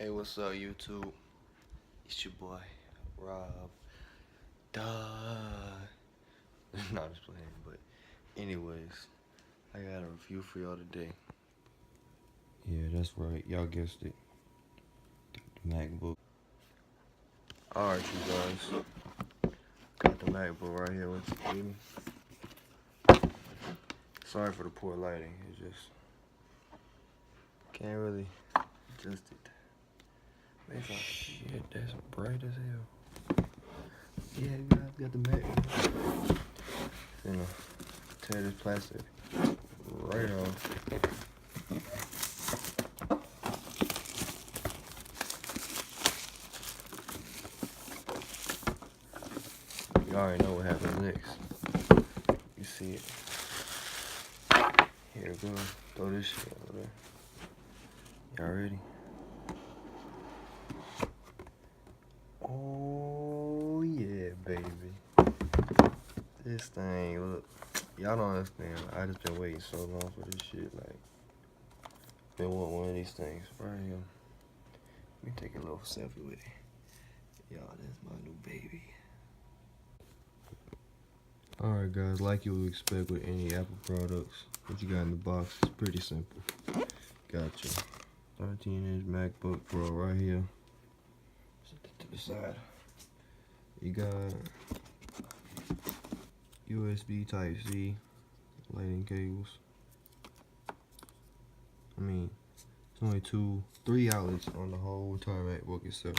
Hey, what's up, YouTube? It's your boy, Rob. Duh. No, I'm just playing. But, anyways, I got a review for y'all today. Yeah, that's right. Y'all guessed it. The MacBook. Alright, you guys. Got the MacBook right here with me. Sorry for the poor lighting. It just can't really adjust it. Shit, that's bright as hell. Yeah, you guys got the MacBook. Finna tear this plastic right off. You already know what happens next. You see it. Here we go. Throw this shit over there. Y'all ready? Oh yeah, baby. This thing, look. Y'all don't understand. I just been waiting so long for this shit. Like, been wanting one of these things right here. Let me take a little selfie with it. Y'all, that's my new baby. Alright guys, like you would expect with any Apple products, what you got in the box is pretty simple. Got your 13-inch MacBook Pro right here. Set it to the side. You got USB Type-C lightning cables. I mean, it's only 3 outlets on the whole entire MacBook itself.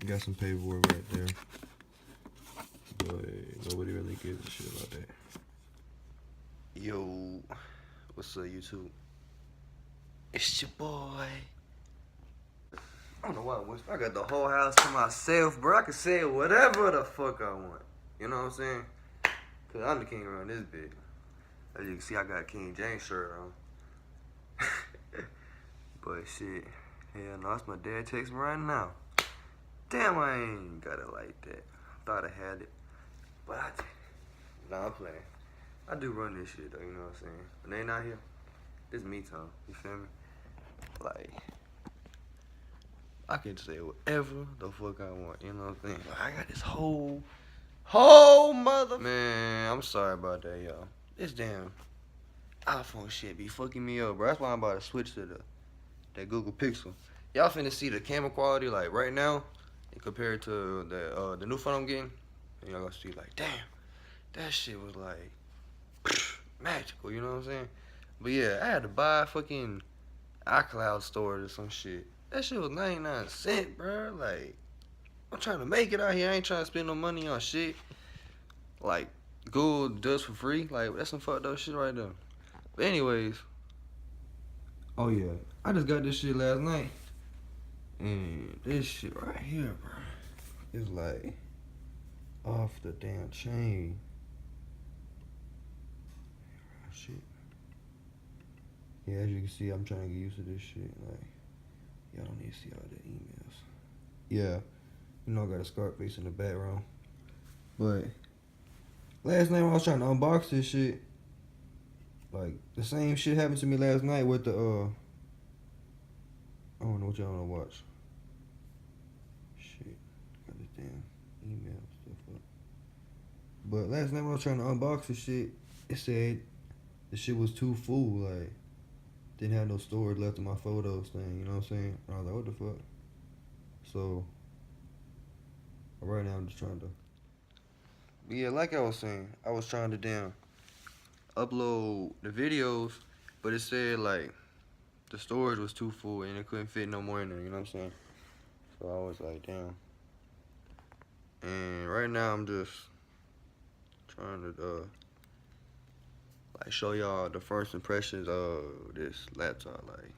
You got some paperwork right there. But nobody really gives a shit about that. Yo, what's up, YouTube? It's your boy. I don't know why I got the whole house to myself, bro. I can say whatever the fuck I want. You know what I'm saying? Cause I'm the king around this bitch. As you can see, I got a King James shirt on. But shit, hell no, it's my dad texting me right now. Damn, I ain't got it like that. Thought I had it, but I didn't. Nah, I'm playing. I do run this shit though, you know what I'm saying? When they not here, it's me time. You feel me? Like, I can say whatever the fuck I want. You know what I'm saying? Like, I got this whole mother. Man, I'm sorry about that, y'all. This damn iPhone shit be fucking me up, bro. That's why I'm about to switch to that Google Pixel. Y'all finna see the camera quality like right now, and compared to the new phone I'm getting. And y'all gonna see like, damn, that shit was like magical. You know what I'm saying? But yeah, I had to buy fucking iCloud storage or some shit. That shit was 99 cents, bro. Like, I'm trying to make it out here. I ain't trying to spend no money on shit like Google does for free. Like, that's some fucked up shit right there. But anyways, oh yeah, I just got this shit last night, and this shit right here, bro, is like off the damn chain. Shit. Yeah, as you can see, I'm trying to get used to this shit. Like, y'all don't need to see all the emails. Yeah, you know I got a Scarface in the background. But last night when I was trying to unbox this shit, like the same shit happened to me last night with the I don't know what y'all wanna watch. Shit, got this damn email stuff up. But last night when I was trying to unbox this shit, it said the shit was too full. Like, didn't have no storage left in my photos thing. You know what I'm saying? And I was like, what the fuck? So right now I'm just trying to. But yeah, like I was saying, I was trying to damn upload the videos, but it said like the storage was too full and it couldn't fit no more in there. You know what I'm saying? So I was like, damn. And right now I'm just trying to like show y'all the first impressions of this laptop. Like,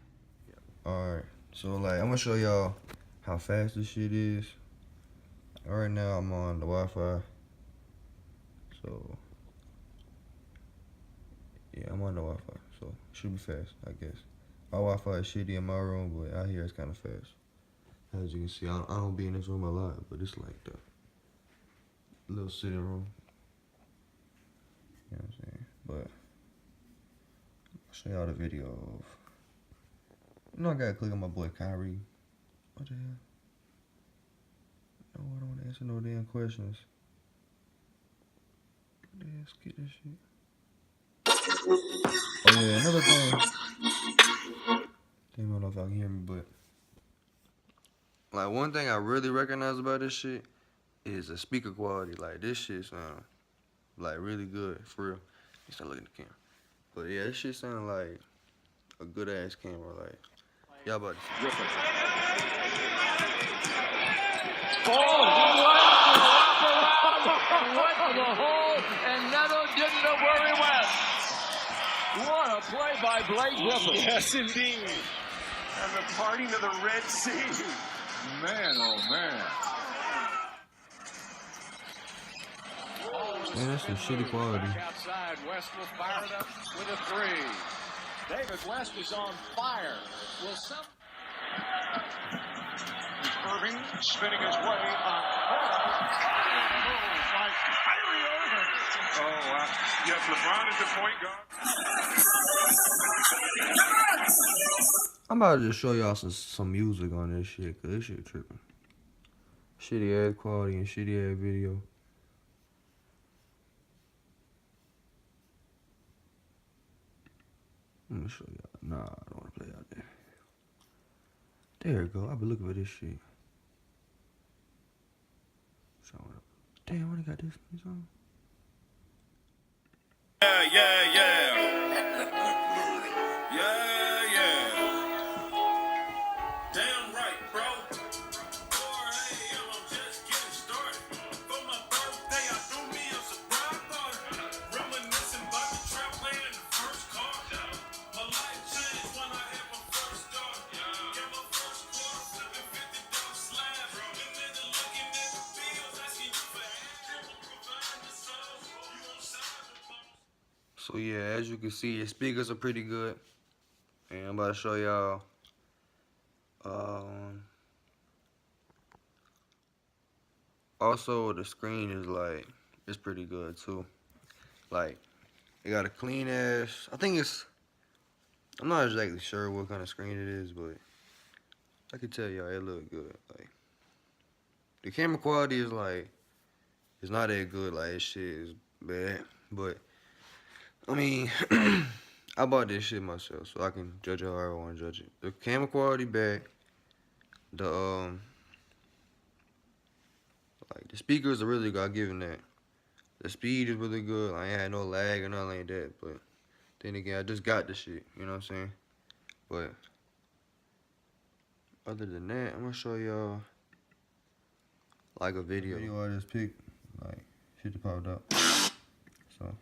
yeah. Alright, so like I'm gonna show y'all how fast this shit is. Right now I'm on the Wi-Fi. So yeah, I'm on the Wi-Fi, so it should be fast, I guess. My Wi-Fi is shitty in my room, but out here it's kind of fast. As you can see, I don't be in this room a lot, but it's like the little sitting room. You know what I'm saying? But I'll show y'all the video of You know I gotta click on my boy Kyrie. What the hell? No, I don't want to answer no damn questions. What the hell? Skip this shit. Oh yeah, another thing. Damn, I don't know if y'all can hear me, but like one thing I really recognize about this shit is the speaker quality. Like this shit sound like really good, for real. Just not looking at the camera. But yeah, this shit sound like a good ass camera. Like y'all about to see. Griffin. Ball went to the hole, and Neto didn't know where he went. What a play by Blake Griffin. Yes, indeed. And the parting of the Red Sea. Man, oh man. Man, that's some shitty quality. Outside, West will fire it up with a three. David West is on fire. Will some... Irving spinning his way on. Oh, wow. Yes, LeBron is the point guard. I'm about to just show y'all some music on this shit, cause this shit tripping. Shitty ass quality and shitty ass video. Let me show y'all. Nah, I don't want to play out there. There we go. I've been looking for this shit. Damn, I only got this piece on. Yeah. Damn right, bro. I'm just getting started. For my birthday, I threw me a surprise party. Reminiscing about the trap land in the first car. My life changed when I had my first start. Get my first quarter, flipping $50 slabs. And then looking at the bills, asking you for help. Providing the sauce. You on side the post. So yeah, as you can see, the speakers are pretty good. And I'm about to show y'all. Also, the screen is like, it's pretty good too. Like, it got a clean ass. I think it's. I'm not exactly sure what kind of screen it is, but I can tell y'all it look good. Like, the camera quality is like, it's not that good. Like, this shit is bad, but I mean, I bought this shit myself, so I can judge it however I want to judge it. The camera quality bad. The like the speakers are really good. I give them that. The speed is really good. I ain't had no lag or nothing like that. But then again, I just got the shit. You know what I'm saying? But other than that, I'm gonna show y'all like a video. I just picked, like shit that popped up. So.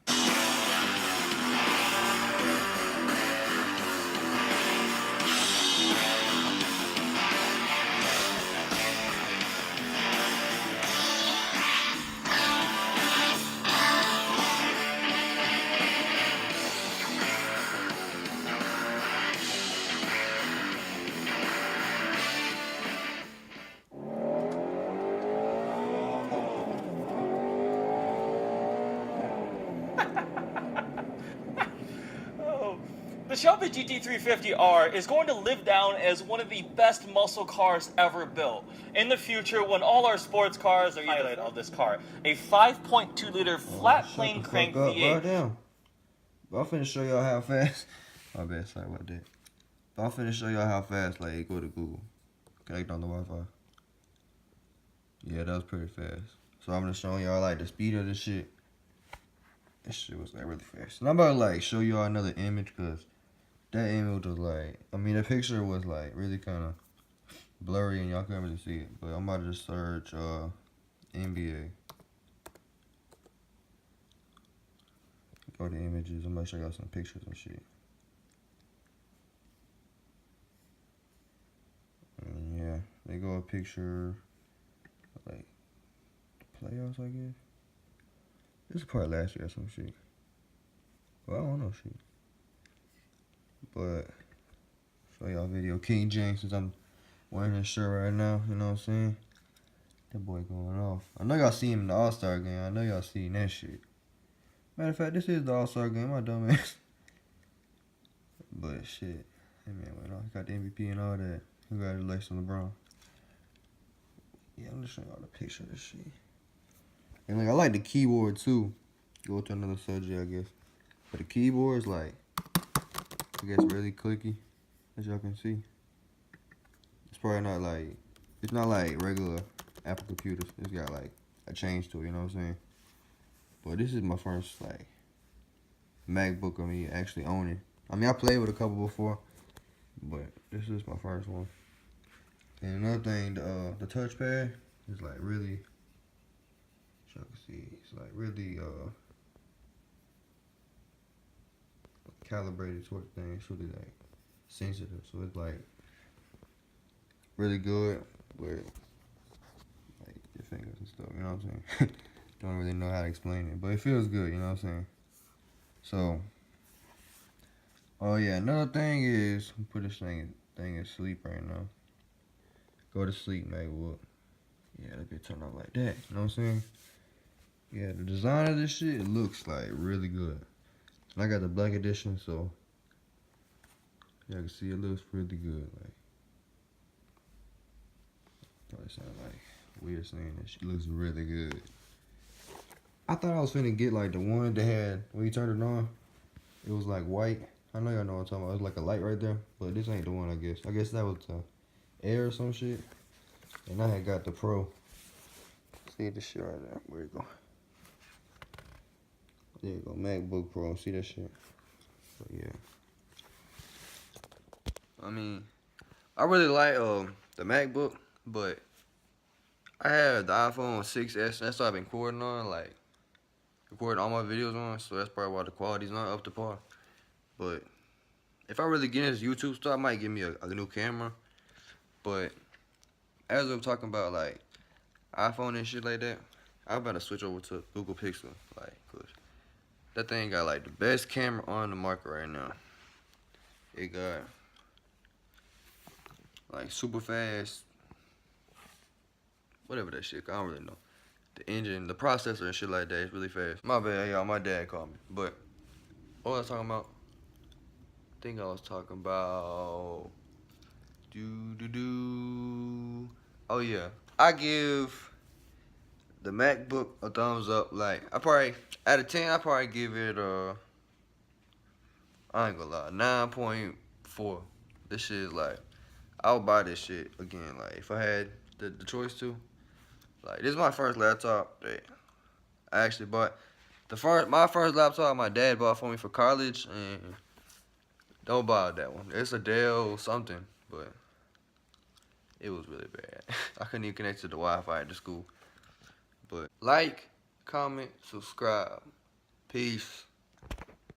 The Shelby GT350R is going to live down as one of the best muscle cars ever built. In the future, when all our sports cars are highlight of this car, a 5.2-liter flat plane crank V8. Right down. But I'm finna show y'all how fast. My bad, sorry about that. But I'm finna show y'all how fast, like, go to Google. Connect on the Wi-Fi. Yeah, that was pretty fast. So I'm gonna show y'all, like, the speed of this shit. This shit was, like, really fast. And I'm about to, like, show y'all another image, because that image was, like, I mean, the picture was, like, really kind of blurry, and y'all couldn't really see it. But I'm about to just search, NBA. Go to images. I'm gonna show y'all some pictures and shit. And yeah, they go a picture like the playoffs, I guess. This is probably last year or some shit. Well, I don't know shit. But show y'all video. King James, since I'm wearing this shirt right now, you know what I'm saying? That boy going off. I know y'all see him in the All-Star game. I know y'all seen that shit. Matter of fact, this is the All-Star game, my dumb ass. But shit, Hey man, wait on. He got the MVP and all that. Congratulations, LeBron. Yeah, I'm just showing y'all the picture of this shit. And like, I like the keyboard too. Go to another subject, I guess. But the keyboard is like, I guess, really clicky, as y'all can see. It's probably not like, it's not like regular Apple computers. It's got like a change to it, you know what I'm saying? But this is my first like MacBook of me actually owning. I mean, I played with a couple before, but this is my first one. And another thing, the touchpad is like really, as y'all can see, it's like really calibrated toward the thing. It's really like sensitive, so it's like really good with like your fingers and stuff. You know what I'm saying? Don't really know how to explain it, but it feels good. You know what I'm saying? So, oh yeah, another thing is put this thing in sleep right now. Go to sleep, MacBook. Yeah, that bitch turn out like that. You know what I'm saying? Yeah, the design of this shit, it looks like really good. And I got the black edition, so y'all can see it looks really good. Like, probably sound like weird saying that shit looks really good. I thought I was finna get like the one that had, when you turned it on, it was like white. I know y'all know what I'm talking about. It was like a light right there, but this ain't the one, I guess. I guess that was the Air or some shit. And I had got the Pro. See this shit right there. Where you go? There you go, MacBook Pro. See that shit? But yeah. I mean, I really like the MacBook, but I have the iPhone 6S. That's what I've been recording on, like recording all my videos on. So that's probably why the quality's not up to par. But if I really get into YouTube stuff, I might give me a new camera. But as I'm talking about like iPhone and shit like that, I better switch over to Google Pixel, like, cause that thing got like the best camera on the market right now. It got like super fast, whatever that shit. I don't really know. The engine, the processor and shit like that is really fast. My bad, y'all. My dad called me. But what was I talking about? I think I was talking about Oh yeah, I give the MacBook a thumbs up. Like, I probably out of 10, I probably give it I ain't gonna lie, 9.4. This shit is like, I would buy this shit again. Like, if I had the choice to. Like, this is my first laptop that I actually bought. My first laptop my dad bought for me for college, and don't buy that one. It's a Dell something, but it was really bad. I couldn't even connect to the Wi-Fi at the school. But like, comment, subscribe. Peace.